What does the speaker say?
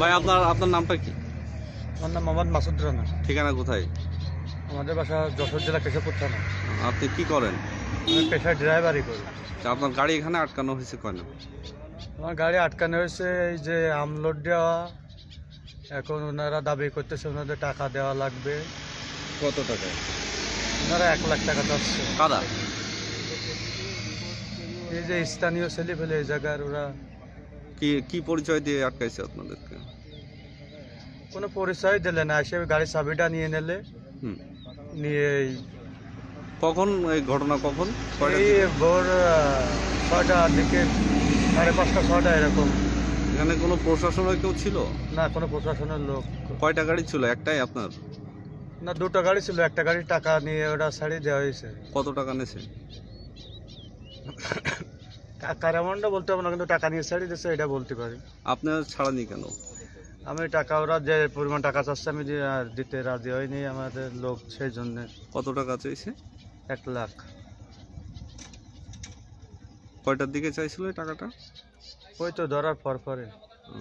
ভাই আপনার আপনার নামটা কি? আমার নাম মোহাম্মদ মাসুদ রানা। ঠিকানা কোথায়? আমাদের বাসা যশোর জেলা কেশবপুর থানা। আপনি কি করেন? আমি পেশায় ড্রাইভারই করি। আপনার গাড়ি এখানে আটকানো হয়েছে কেন? আমার গাড়ি আটকানো হয়েছে এই যে আমলোড দেওয়া। এখন ওনারা দাবি করতেছে ওনাদের টাকা দেওয়া লাগবে। কত টাকা? ওনারা 1 লাখ টাকা চাচ্ছে। কারা? এই যে স্থানীয় ছেলে ফেলে এই জায়গার ওরা কি কি পরিচয় দিয়ে আটকাইছে আপনাদেরকে? কোনো পরিচয় দিলে না, এসে গাড়ির চাবিটা নিয়ে নিলে হুম। নিয়ে কখন এই ঘটনা কখন? কয়টার এই দিকে? ভোর 6টার দিকে, 5:30 6টা এরকম। এখানে কোনো প্রশাসনের কেউ ছিল? না, কোনো প্রশাসনের লোক কয়টা গাড়ি ছিল? একটাই আপনার? না, 2টা গাড়ি ছিল। একটা গাড়ির টাকা নিয়ে ওটা ছাড়িয়ে দেওয়া হয়েছে। কত টাকা নেছে? টাকার অ্যামাউন্টটা বলতে হবে না, কিন্তু টাকা নিয়ে ছাড়িয়ে দিচ্ছে এটা বলতে পারি। আপনার ছাড়ানি কেন? আমি টাকা ওরা যে পরিমাণ টাকা চাচ্ছে আমি দিতে রাজি হয়নি, আমাদের লোক, সেই জন্য। কত টাকা চাইছে? 1 লাখ। কয়টার দিকে চাইছিল এই টাকাটা? ওই তো ধরার পর পরে। ও।